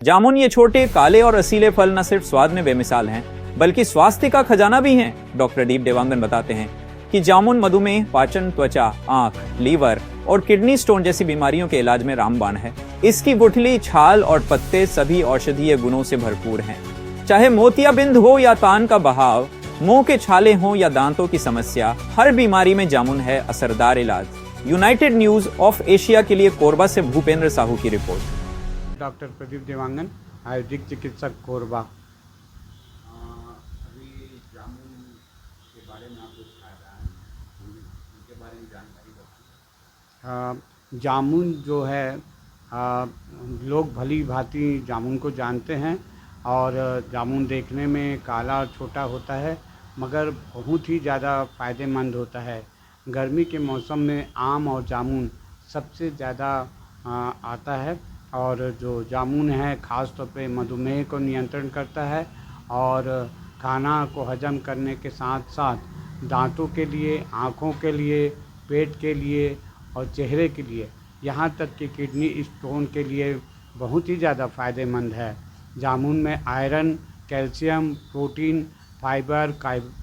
जामुन ये छोटे काले और रसीले फल न सिर्फ स्वाद में बेमिसाल हैं बल्कि स्वास्थ्य का खजाना भी हैं। डॉक्टर दीप देवांगन बताते हैं कि जामुन मधुमेह, पाचन, त्वचा, आंख, लीवर और किडनी स्टोन जैसी बीमारियों के इलाज में रामबाण है। इसकी गुठली, छाल और पत्ते सभी औषधीय गुणों से भरपूर हैं। चाहे मोतियाबिंद हो या तान का बहाव, मुंह के छाले हों या दांतों की समस्या, हर बीमारी में जामुन है असरदार इलाज। यूनाइटेड न्यूज ऑफ एशिया के लिए कोरबा से भूपेंद्र साहू की रिपोर्ट। डॉक्टर प्रदीप देवांगन, आयुर्वेदिक चिकित्सक कोरबा। अभी जामुन के बारे में आप कुछ फायदा है उनके बारे में जानकारी बताएं। जामुन जो है लोग भली भांति जामुन को जानते हैं और जामुन देखने में काला और छोटा होता है मगर बहुत ही ज़्यादा फ़ायदेमंद होता है। गर्मी के मौसम में आम और जामुन सबसे ज़्यादा आता है और जो जामुन है ख़ास तौर पे मधुमेह को नियंत्रण करता है और खाना को हजम करने के साथ साथ दांतों के लिए, आँखों के लिए, पेट के लिए और चेहरे के लिए, यहाँ तक कि किडनी स्टोन के लिए बहुत ही ज़्यादा फ़ायदेमंद है। जामुन में iron, calcium, protein, fibre,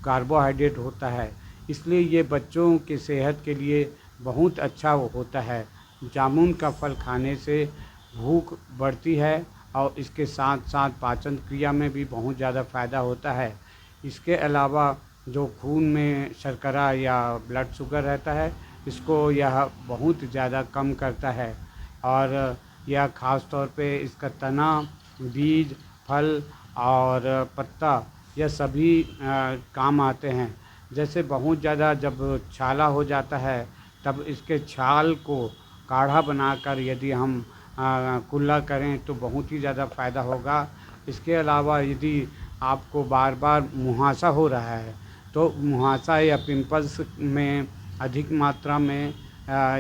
carbohydrate होता है, इसलिए ये बच्चों की सेहत के लिए बहुत अच्छा होता है। जामुन का फल खाने से भूख बढ़ती है और इसके साथ साथ पाचन क्रिया में भी बहुत ज़्यादा फ़ायदा होता है। इसके अलावा जो खून में शर्करा या ब्लड शुगर रहता है, इसको यह बहुत ज़्यादा कम करता है और यह ख़ास तौर पे इसका तना, बीज, फल और पत्ता यह सभी काम आते हैं। जैसे बहुत ज़्यादा जब छाला हो जाता है तब इसके छाल को काढ़ा बनाकर यदि हम कुल्ला करें तो बहुत ही ज़्यादा फ़ायदा होगा। इसके अलावा यदि आपको बार बार मुहासा हो रहा है तो मुहासा या पिंपल्स में अधिक मात्रा में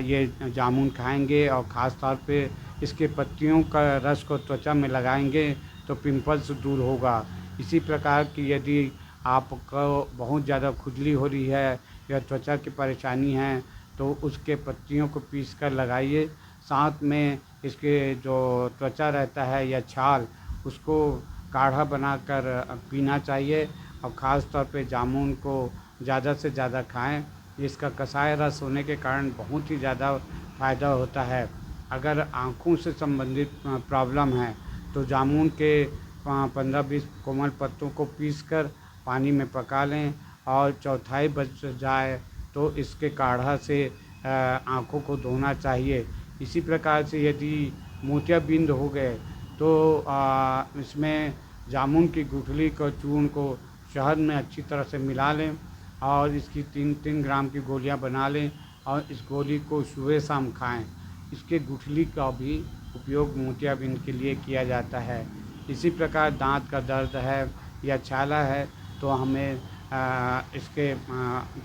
ये जामुन खाएंगे और ख़ास तौर पे इसके पत्तियों का रस को त्वचा में लगाएंगे तो पिंपल्स दूर होगा। इसी प्रकार की यदि आपको बहुत ज़्यादा खुजली हो रही है या त्वचा की परेशानी है तो उसके पत्तियों को पीस कर लगाइए। साथ में इसके जो त्वचा रहता है या छाल, उसको काढ़ा बनाकर पीना चाहिए और ख़ास तौर पे जामुन को ज़्यादा से ज़्यादा खाएं। इसका कसाय रस होने के कारण बहुत ही ज़्यादा फ़ायदा होता है। अगर आँखों से संबंधित प्रॉब्लम है तो जामुन के 15-20 कोमल पत्तों को पीसकर पानी में पका लें और चौथाई बच जाए तो इसके काढ़ा से आँखों को धोना चाहिए। इसी प्रकार से यदि मोतियाबिंद हो गए तो इसमें जामुन की गुठली को चूर्ण को शहद में अच्छी तरह से मिला लें और इसकी 3-3 ग्राम की गोलियां बना लें और इस गोली को सुबह शाम खाएं। इसके गुठली का भी उपयोग मोतियाबिंद के लिए किया जाता है। इसी प्रकार दांत का दर्द है या छाला है तो हमें इसके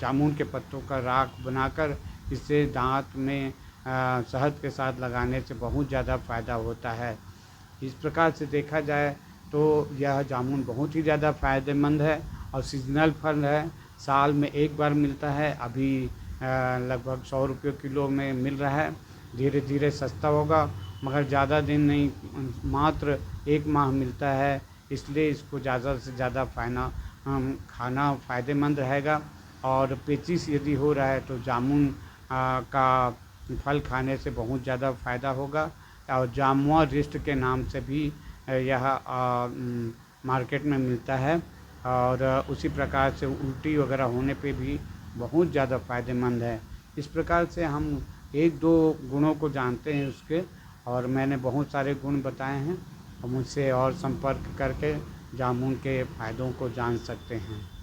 जामुन के पत्तों का राख बनाकर इससे दांत में शहद के साथ लगाने से बहुत ज़्यादा फ़ायदा होता है। इस प्रकार से देखा जाए तो यह जामुन बहुत ही ज़्यादा फ़ायदेमंद है और सीजनल फल है। साल में एक बार मिलता है। अभी लगभग 100 रुपये किलो में मिल रहा है। धीरे धीरे सस्ता होगा मगर ज़्यादा दिन नहीं, मात्र 1 माह मिलता है, इसलिए इसको ज़्यादा से ज़्यादा खाना फ़ायदेमंद रहेगा। और पेचिश यदि हो रहा है तो जामुन का फल खाने से बहुत ज़्यादा फ़ायदा होगा। और जामुआ रिस्ट के नाम से भी यह मार्केट में मिलता है और उसी प्रकार से उल्टी वगैरह होने पे भी बहुत ज़्यादा फ़ायदेमंद है। इस प्रकार से हम 1-2 गुणों को जानते हैं उसके, और मैंने बहुत सारे गुण बताए हैं और मुझसे और संपर्क करके जामुन के फ़ायदों को जान सकते हैं।